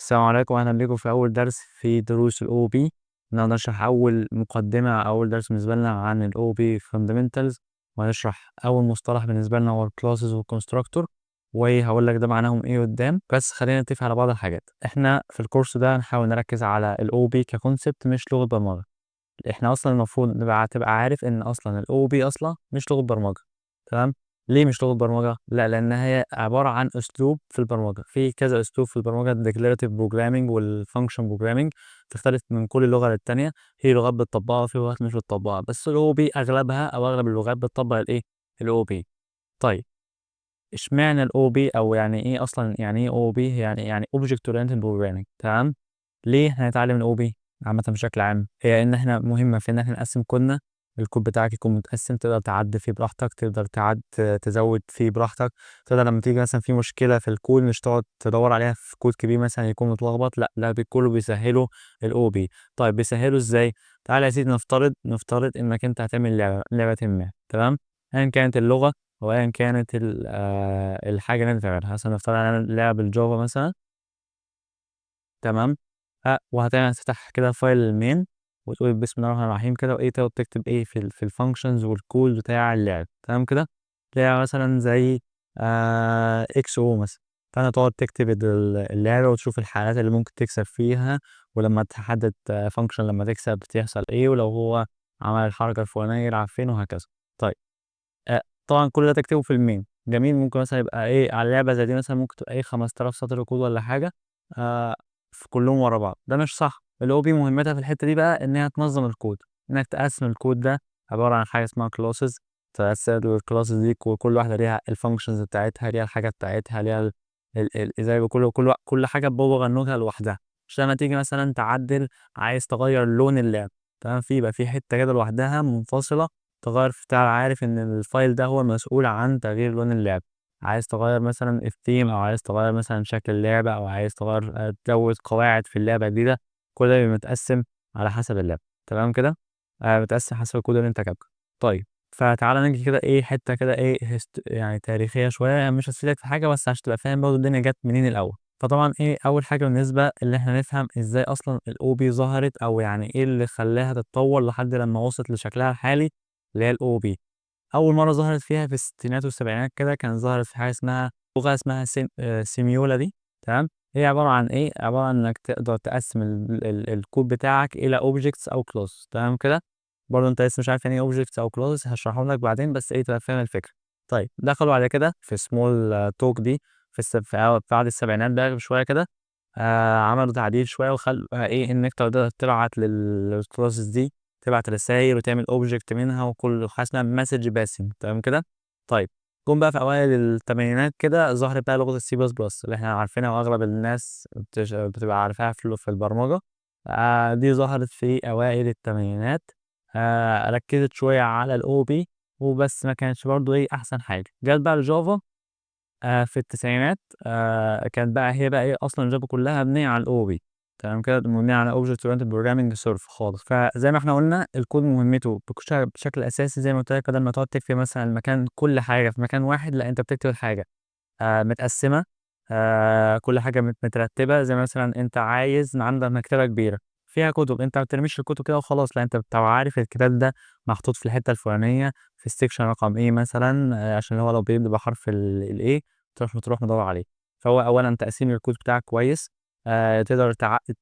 السلام عليكم، أهلا بيكم في أول درس في دروس ال OOP. النهارده هنشرح أول مقدمة، أول درس بالنسبة لنا عن ال OOP Fundamentals، وهنشرح أول مصطلح بالنسبة لنا هو ال Classes وال Constructor، وهقول لك ده معناهم إيه قدام. بس خلينا نتفق على بعض الحاجات. إحنا في الكورس ده هنحاول نركز على ال OOP ككونسبت مش لغة برمجة. إحنا أصلا المفروض تبقى عارف إن أصلا ال OOP أصلا مش لغة برمجة. تمام؟ ليه مش لغة برمجة؟ لا، لأن هي عبارة عن أسلوب في البرمجة، في كذا أسلوب في البرمجة، الديكلاراتيف بروجرامينج والفانكشن بروجرامينج تختلف من كل لغة للتانية. في لغات بتطبقها وفي لغات مش بتطبقها، بس ال OOP أغلبها أو أغلب اللغات بتطبق الإيه؟ ال OOP. طيب، اشمعنى ال OOP، أو يعني إيه أصلا، يعني إيه OOP؟ يعني Object Oriented Programming. تمام؟ ليه هنتعلم ال OOP عامة بشكل عام؟ هي إن إحنا مهمة في إن إحنا نقسم كودنا. الكود بتاعك يكون متقسم، تقدر تعدل فيه براحتك، تقدر تزود فيه براحتك. تقدر لما تيجي مثلا في مشكلة في الكود مش تقعد تدور عليها في كود كبير مثلا يكون متلخبط، لا كله بيسهله ال OOP. طيب بيسهله إزاي؟ تعالى يا سيدي نفترض إنك أنت هتعمل لعبة ما. تمام؟ أيا كانت اللغة أو أيا كانت الحاجة اللي أنت تعملها. مثلا نفترض أنا لعبة بالجافا مثلا. تمام. هتفتح كده فايل المين، وتقول بسم الله الرحمن الرحيم كده، وايه تقعد تكتب ايه في الفانكشنز والكود بتاع اللعب. تمام كده. تلاقيها مثلا زي اكس او مثلا. فانا تقعد تكتب اللعبه وتشوف الحالات اللي ممكن تكسب فيها، ولما تحدد فانكشن لما تكسب بتحصل ايه، ولو هو عمل الحركه الفلانيه يلعب فين، وهكذا. طيب، طبعا كل ده تكتبه في المين. جميل. ممكن مثلا يبقى ايه على لعبه زي دي، مثلا ممكن تبقى ايه 5000 سطر كود ولا حاجه، آه في كلهم ورا بعض. ده مش صح. الاو بي مهمتها في الحته دي بقى انها تنظم الكود، انك تقسم الكود ده عباره عن حاجه اسمها كلاسز. تقسم الكلاسز دي وكل واحده ليها الفانكشنز بتاعتها، ليها الحاجه بتاعتها، ليها زي ما كل حاجه ببابا غنوجها لوحدها. عشان لما تيجي مثلا تعدل، عايز تغير لون اللعب، تمام، يبقى في حته كده لوحدها منفصله تغير بتاع، عارف ان الفايل ده هو المسؤول عن تغيير لون اللعبة. عايز تغير مثلا الثيم، او عايز تغير مثلا شكل اللعبة، او عايز تغير تزود قواعد في اللعبة جديدة. كل ده بيبقى متقسم على حسب اللعبة. تمام كده. متقسم حسب الكود اللي انت كاتبه. طيب، فتعالى نيجي كده ايه حتة كده ايه يعني تاريخية شوية، يعني مش هتفيدك في حاجة بس عشان تبقى فاهم برضه الدنيا جت منين الأول. فطبعا ايه أول حاجة بالنسبة اللي احنا نفهم ازاي أصلا الأو بي ظهرت، أو يعني ايه اللي خلاها تتطور لحد لما وصلت لشكلها الحالي اللي هي الأو بي. أول مرة ظهرت فيها في الستينات والسبعينات كده، كان ظهرت في حاجة اسمها لغة اسمها سيميولا دي. تمام. هي عبارة عن إيه؟ عبارة عن إنك تقدر تقسم الكود بتاعك إلى objects أو class. تمام كده. برضه أنت لسه مش عارف يعني إيه objects أو class، هشرحهم لك بعدين، بس إيه تبقى فاهم الفكرة. طيب، دخلوا على كده في سمول توك دي في عهد السبعينات بقى بشوية كده. عملوا تعديل شوية وخلوا إيه إنك تقدر تبعت للكلاسز دي، تبعت رسايل وتعمل اوبجكت منها، وكل حاجه اسمها مسج باسنج. تمام كده. طيب، جم بقى في اوائل الثمانينات كده ظهرت بقى لغه السي بلس بلس اللي احنا عارفينها واغلب الناس بتبقى عارفاها في البرمجه. دي ظهرت في اوائل الثمانينات. ركزت شويه على الاو بي وبس، ما كانتش برضو ايه احسن حاجه. جت بقى الجافا في التسعينات. كانت بقى هي بقى ايه اصلا جافا كلها مبنيه على الاو بي. تمام كده، مبنيه على اوبجكت اورينتد بروجرامنج سيرف خالص. فزي ما احنا قلنا الكود مهمته بشكل اساسي زي ما قلت لك، بدل ما تقعد تكتب مثلا مكان كل حاجه في مكان واحد، لا انت بتكتب الحاجه متقسمه. كل حاجه مترتبه. زي مثلا انت عايز عندك مكتبه كبيره فيها كتب، انت ما بترميش الكتب كده وخلاص، لا انت بتبقى عارف الكتاب ده محطوط في الحته الفلانيه في السكشن رقم ايه مثلا، عشان هو لو بيبدأ بحرف الايه تروح مدور عليه. فهو اولا تقسيم الكود بتاعك كويس. تقدر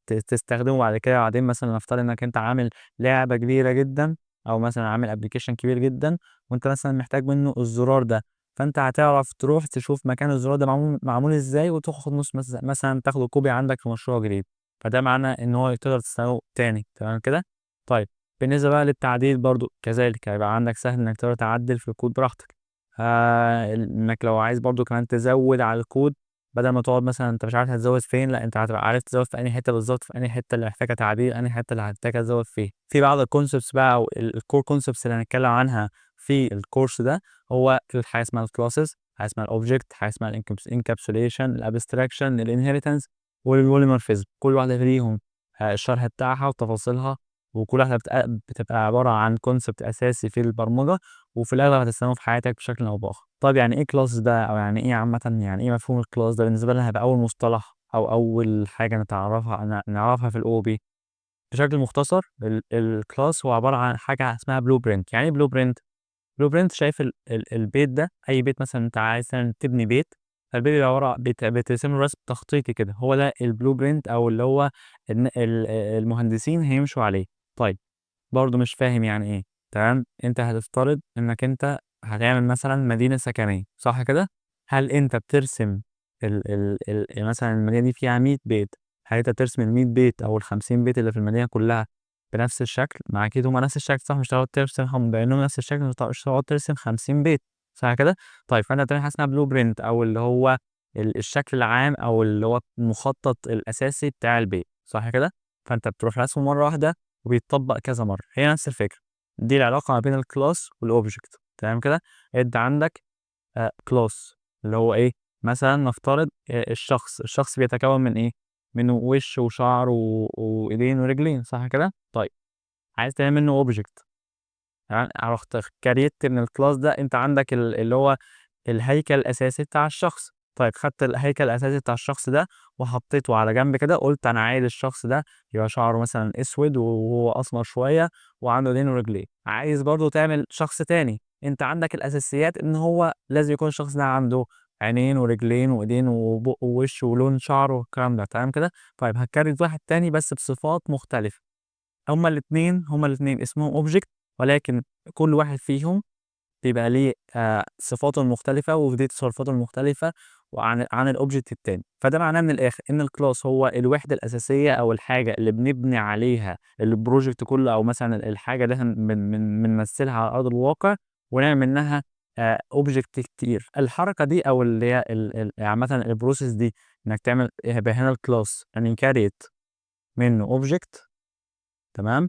تستخدمه بعد كده. بعدين مثلا نفترض انك انت عامل لعبه كبيره جدا، او مثلا عامل ابلكيشن كبير جدا، وانت مثلا محتاج منه الزرار ده. فانت هتعرف تروح تشوف مكان الزرار ده معمول ازاي، وتاخد نص مثلا تاخده كوبي عندك في مشروع جديد. فده معناه ان هو تقدر تستخدمه تاني. تمام كده. طيب، بالنسبه بقى للتعديل برضو كذلك، هيبقى عندك سهل انك تقدر تعدل في الكود براحتك. انك لو عايز برضو كمان تزود على الكود، بدل ما تقعد مثلا انت مش عارف هتزود فين، لا انت هتبقى عارف تزود في انهي حته بالظبط، في انهي حته اللي محتاجه تعديل، انهي حته اللي هتحتاج تزود فيه. في بعض الكونسبتس بقى، او الكور كونسبتس اللي هنتكلم عنها في الكورس ده، هو حاجه اسمها الكلاسز، حاجه اسمها الاوبجكت، حاجه اسمها الانكابسوليشن، الابستراكشن، الانهيرتنس، والبوليمورفيزم. كل واحده فيهم الشرح بتاعها وتفاصيلها، وكل واحده بتبقى عباره عن كونسبت اساسي في البرمجه، وفي الاغلب هتستخدمه في حياتك بشكل او باخر. طب يعني ايه كلاس ده، او يعني ايه عامه، يعني ايه مفهوم الكلاس ده؟ بالنسبه لنا هيبقى اول مصطلح او اول حاجه نعرفها في الاو بي بشكل مختصر. الكلاس هو عباره عن حاجه اسمها بلو برنت. يعني ايه بلو برنت؟ بلو برنت شايف البيت ده، اي بيت مثلا انت عايز تبني بيت، فالبيت بيبقى عباره بترسم له رسم تخطيطي كده، هو ده البلو برنت او اللي هو المهندسين هيمشوا عليه. طيب برضه مش فاهم يعني ايه. تمام، انت هتفترض انك انت هتعمل مثلا مدينة سكنية، صح كده؟ هل انت بترسم مثلا المدينة دي فيها 100 بيت، هل انت بترسم ال 100 بيت او ال 50 بيت اللي في المدينة كلها بنفس الشكل؟ ما اكيد هما نفس الشكل صح، مش هتقعد ترسمهم بانهم نفس الشكل، مش هتقعد ترسم 50 بيت، صح كده؟ طيب فانت بتعمل حاجة اسمها بلو برنت او اللي هو الشكل العام او اللي هو المخطط الاساسي بتاع البيت، صح كده؟ فانت بتروح رسمه مرة واحدة وبيتطبق كذا مرة، هي نفس الفكرة. دي العلاقة ما بين الكلاس والأوبجكت. تمام كده؟ أنت عندك كلاس اللي هو إيه؟ مثلا نفترض الشخص بيتكون من إيه؟ من وش وشعر وإيدين ورجلين، صح كده؟ طيب عايز تعمل منه أوبجكت، تمام؟ رحت كريت من الكلاس ده، أنت عندك اللي هو الهيكل الأساسي بتاع الشخص. طيب خدت الهيكل الأساسي بتاع الشخص ده وحطيته على جنب كده، قلت أنا عايز الشخص ده يبقى شعره مثلا أسود وهو أسمر شوية وعنده إيدين ورجلين. عايز برضو تعمل شخص تاني، أنت عندك الأساسيات إن هو لازم يكون الشخص ده عنده عينين ورجلين وإيدين وبق ووش ولون شعره والكلام ده، تمام كده؟ طيب هتكرر واحد تاني بس بصفات مختلفة. هما الاتنين اسمهم أوبجكت، ولكن كل واحد فيهم بيبقى ليه صفاته المختلفة وليه تصرفاته المختلفة عن الأوبجكت التاني. فده معناه من الآخر إن الكلاس هو الوحدة الأساسية أو الحاجة اللي بنبني عليها البروجكت كله، أو مثلا الحاجة اللي احنا بنمثلها على أرض الواقع ونعمل منها أوبجكت كتير. الحركة دي أو اللي هي يعني مثلا البروسيس دي إنك تعمل يبقى هنا الكلاس يعني كاريت منه أوبجكت. تمام،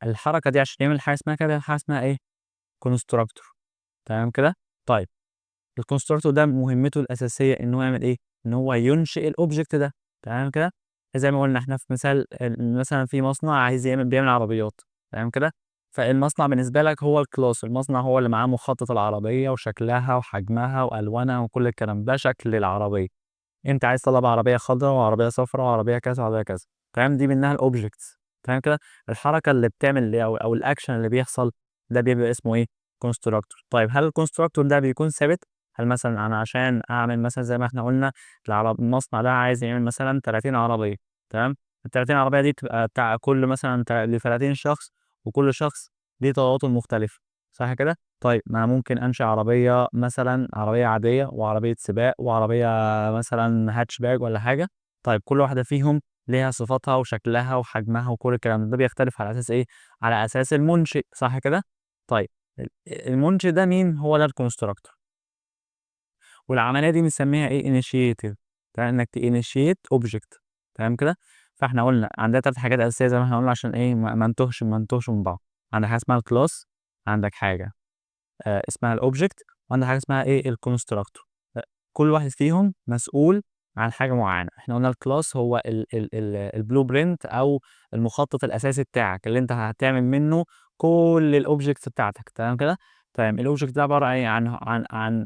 الحركة دي عشان يعمل حاجة اسمها كده، حاجة اسمها إيه؟ كونستراكتور. تمام كده؟ طيب الكونستراكتور ده مهمته الأساسية إن هو يعمل إيه؟ إن هو ينشئ الأوبجكت ده، تمام كده؟ زي ما قلنا إحنا في مثال مثلا في مصنع عايز بيعمل عربيات، تمام كده؟ فالمصنع بالنسبة لك هو الكلاس، المصنع هو اللي معاه مخطط العربية وشكلها وحجمها وألوانها وكل الكلام ده شكل العربية. أنت عايز تطلب عربية خضراء وعربية صفراء وعربية كذا وعربية كذا، تمام؟ دي منها الأوبجكتس، تمام كده؟ الحركة اللي بتعمل أو الأكشن اللي بيحصل ده بيبقى اسمه إيه؟ كونستراكتور. طيب هل الكونستراكتور ده بيكون ثابت؟ هل مثلا انا عشان اعمل مثلا زي ما احنا قلنا المصنع ده عايز يعمل مثلا 30 عربيه، تمام؟ ال 30 عربيه دي تبقى بتاع كل مثلا ل 30 شخص، وكل شخص ليه طلباته المختلفه، صح كده؟ طيب ما ممكن انشئ عربيه مثلا عربيه عاديه وعربيه سباق وعربيه مثلا هاتشباك ولا حاجه. طيب كل واحده فيهم ليها صفاتها وشكلها وحجمها وكل الكلام ده بيختلف على اساس ايه؟ على اساس المنشئ، صح كده؟ طيب المنشئ ده مين؟ هو ده الكونستراكتور. والعمليه دي بنسميها ايه؟ initiative. تمام، انك initiate object، تمام كده؟ فاحنا قلنا عندنا 3 حاجات اساسيه زي ما احنا قلنا عشان ايه ما نتوهش من بعض. عندك حاجه اسمها الكلاس، عندك حاجه اسمها الاوبجكت، وعندك حاجه اسمها ايه؟ الكونستراكتور. كل واحد فيهم مسؤول عن حاجه معينه. احنا قلنا الكلاس هو البلو برنت او المخطط الاساسي بتاعك اللي انت هتعمل منه كل الاوبجكتس بتاعتك، تمام كده؟ طيب الاوبجكت ده عباره ايه؟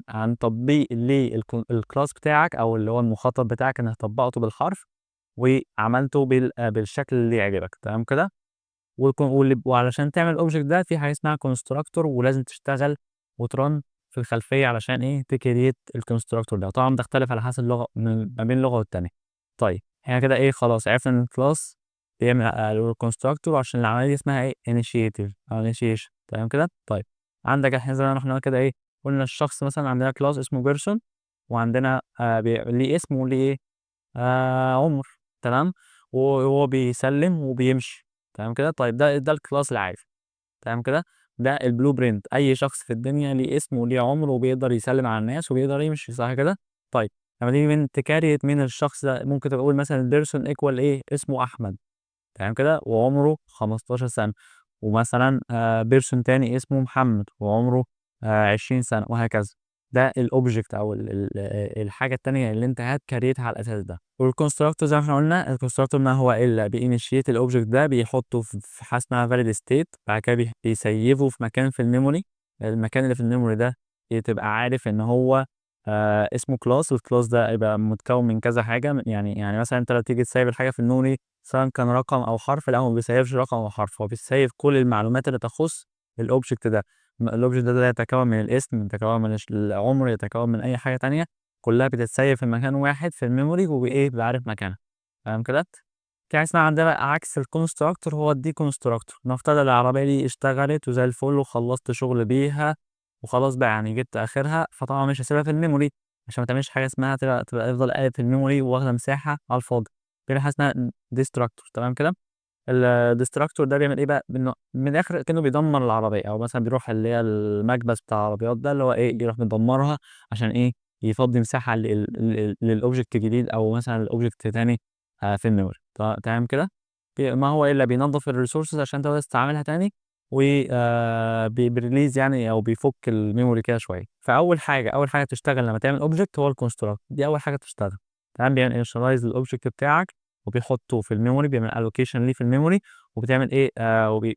عن تطبيق للكلاس بتاعك او اللي هو المخطط بتاعك انك طبقته بالحرف وعملته بالشكل اللي يعجبك، تمام كده؟ وعلشان تعمل الاوبجكت ده في حاجه اسمها كونستراكتور، ولازم تشتغل وترن في الخلفيه علشان ايه؟ تكريت الكونستراكتور ده. طبعا بتختلف على حسب اللغه ما بين لغه والتانيه. طيب احنا كده ايه؟ خلاص عرفنا ان الكلاس بيعمل الكونستراكتور عشان العمليه دي اسمها ايه؟ انيشيتيف او انيشيشن، تمام كده؟ طيب عندك احنا زي ما احنا كده ايه؟ قلنا الشخص مثلا عندنا كلاس اسمه بيرسون، وعندنا ليه اسم وليه ايه؟ عمر، تمام؟ وهو بيسلم وبيمشي، تمام كده؟ طيب ده الكلاس العادي، تمام كده؟ ده البلو برنت، اي شخص في الدنيا ليه اسم وليه عمر وبيقدر يسلم على الناس وبيقدر يمشي، صح كده؟ طيب لما تيجي تكاريت من الشخص ده ممكن تقول مثلا بيرسون ايكوال ايه؟ اسمه احمد، تمام كده؟ وعمره 15 سنه. ومثلا بيرسون تاني اسمه محمد وعمره 20 سنه، وهكذا. ده الاوبجكت او الحاجه التانيه اللي انت هتكريتها على الاساس ده. والكونستراكتور زي ما احنا قلنا الكونستراكتور ما هو الا بينيشيت الاوبجكت ده، بيحطه في حاجه اسمها فاليد ستيت، بعد كده بيسيفه في مكان في الميموري. المكان اللي في الميموري ده تبقى عارف ان هو اسمه class. الclass ده يبقى متكون من كذا حاجة، يعني مثلًا أنت لما تيجي تسيّف الحاجة في الmemory سواء كان رقم أو حرف، لأ هو ما بيسيّفش رقم أو حرف، هو بيسيّف كل المعلومات اللي تخُص الobject ده. الobject ده يتكون من الاسم، يتكون من العمر، يتكون من أي حاجة تانية، كلها بتتسيّف في مكان واحد في الmemory بيبقى عارف مكانها. تمام كده؟ في حاجة اسمها عندنا بقى عكس الconstructor هو الdeconstructor. نفترض العربية دي اشتغلت وزي الفل وخلّصت شغل بيها وخلاص بقى يعني جِبت آخرها، فطبعًا مش هاسيبها في الmemory عشان ما تعملش حاجة اسمها تبقى يفضل قاعد في الmemory وواخدة مساحة على الفاضي. في حاجة اسمها destructor. تمام كده؟ الdestructor ده بيعمل إيه بقى، إنه من الآخر أكنه بيدمّر العربية، أو مثلًا بيروح اللي هي المكبس بتاع العربيات ده اللي هو إيه، يروح مدمّرها عشان إيه، يفضّي مساحة للobject الجديد أو مثلًا لobject تاني في الmemory. تمام كده؟ ما هو إلا بينضّف الresources عشان تقدر تستعملها تاني، و بيrelease يعني أو بيفُك الmemory كده شوية. أول حاجة تشتغل لمّا تعمل object هو الconstructor، دي أول حاجة تشتغل. تمام، بيعمل initialize للobject بتاعك وبيحطه في الmemory، بيعمل allocation ليه في الmemory، وبتعمل إيه،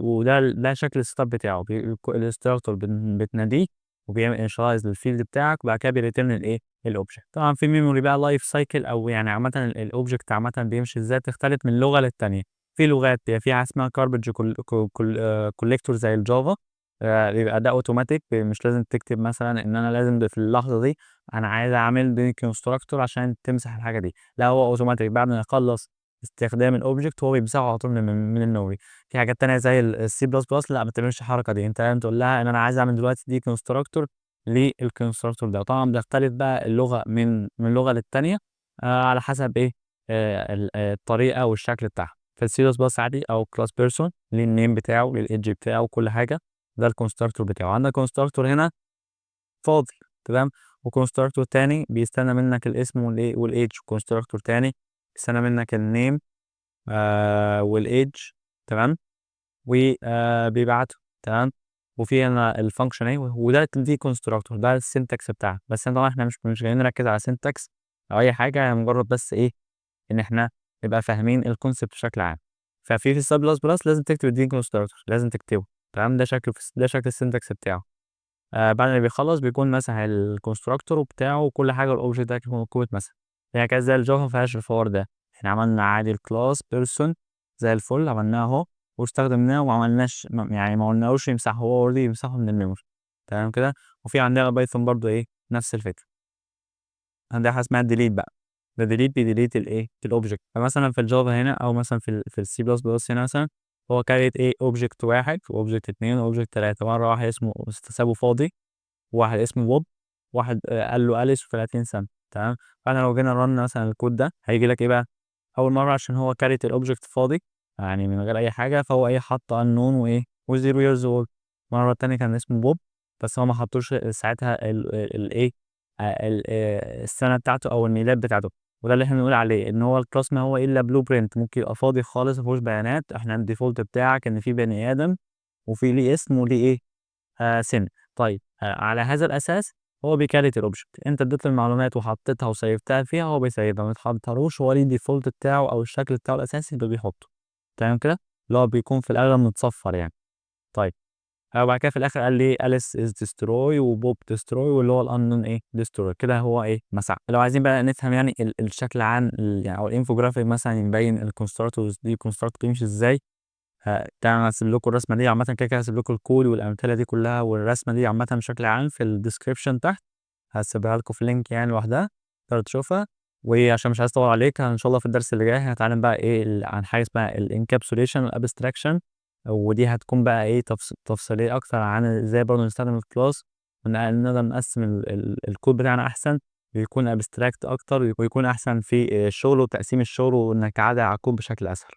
وده شكل الsetup بتاعه. الinstructor بتناديه وبيعمل initialize للfield بتاعك، وبعد كده بيreturn الإيه، الobject. طبعًا في memory بقى life cycle أو يعني عامةً الobject عامةً بيمشي إزاي، بتختلف من لغة للتانية. في لغات بيبقى في حاجة اسمها garbage collector زي الجافا، بيبقى ده automatic، مش لازم تكتب مثلًا إن أنا لازم في اللحظة دي أنا عايز أعمل deconstructor عشان تمسح الحاجة دي، لأ هو automatic بعد ما يخلّص استخدام الobject هو بيمسحه على طول من الmemory. في حاجات تانية زي الC++ لأ ما بتعملش الحركة دي، أنت لازم تقول لها إن أنا عايز أعمل دلوقتي deconstructor للconstructor ده. وطبعًا بتختلف بقى اللغة من لغة للتانية على حسب إيه، الطريقة والشكل بتاعها. في الC++ عادي أو class person ليه الname بتاعه، ليه الage بتاعه وكل حاجة، ده الconstructor بتاعه. عندك constructor هنا فاضي. تمام، وconstructor تاني بيستنى منك الاسم والage، وconstructor تاني بيستنى منك الname والage. تمام، و بيبعته. تمام، وفي هنا الfunction أهي، وده deconstructor ده الsyntax بتاعها. بس طبعًا إحنا مش جايين نركّز على syntax أو أي حاجة، هي مجرد بس إيه، إن إحنا نبقى فاهمين الconcept بشكل عام. ففي الC++ لازم تكتب الdeconstructor، لازم تكتبه. تمام، ده شكل الsyntax بتاعه. بعد ما بيخلّص بيكون مسح الconstructor بتاعه وكل حاجة، والobject ده يكون اتمسح. هي كانت زي الجافا ما فيهاش الحوار ده، إحنا عملنا عادي الclass person زي الفل، عملناه أهو واستخدمناه وما عملناش يعني ما قلنالوش يمسحه، هو already يمسحه من الmemory. تمام كده؟ وفي عندنا Python برضه إيه، نفس الفكرة. عندنا حاجة اسمها delete بقى، ده delete بيdelete الإيه، الobject. فمثلًا في الجافا هنا أو مثلًا في الC++ هنا مثلًا، هو create إيه، object 1 وobject 2 وobject 3. مرة واحد سابه فاضي، وواحد اسمه بوب، واحد قال له أليس و30 سنة. تمام، فإحنا لو جينا run مثلًا الكود ده هييجي لك إيه بقى، أول مرة عشان هو carry الobject فاضي يعني من غير أي حاجة، فهو إيه، حط unknown وإيه و0 years old. المرة التانية كان اسمه بوب بس هو ما حطّوش ساعتها الإيه، السنة بتاعته أو الميلاد بتاعته. وده اللي إحنا بنقول عليه إن هو الclass ما هو إلا blueprint، ممكن يبقى فاضي خالص ما فيهوش بيانات. إحنا الdefault بتاعك إن في بني آدم وفي ليه اسم وليه إيه، سِن. طيب على هذا الأساس هو بيكريت الobject، أنت اديت له المعلومات وحطيتها وسيّفتها فيها، هو بيسيّفها. ما تحطّهالوش هو ليه الdefault بتاعه أو الشكل بتاعه الأساسي اللي بيحطه. تمام كده؟ اللي هو بيكون في الأغلب متصفّر يعني. طيب وبعد كده في الآخر قال لي Alice is destroy وBob destroy واللي هو الunknown إيه destroy. كده هو إيه، مسح. لو عايزين بقى نفهم يعني الشكل العام يعني أو الinfographic مثلًا يبين الconstructor والdeconstructor بيمشي إزاي. تعالَ أنا هاسيب لكم الرسمة دي عامةً، كده هاسيب لكم الكود والأمثلة دي كلها والرسمة دي عامةً بشكل عام في الdescription تحت. هاسيبها لكم في link يعني لوحدها تقدر تشوفها. وعشان مش عايز أطوّل عليك إن شاء الله في الدرس اللي جاي هنتعلم بقى إيه عن حاجة اسمها الencapsulation والabstraction، ودي هتكون بقى إيه تفصيلية أكتر عن إزاي برضه نستخدم الclass نقدر نقسّم الكود بتاعنا أحسن، ويكون abstract أكتر، ويكون أحسن في الشغل وتقسيم الشغل، وإنك تعدل على الكود بشكل أسهل.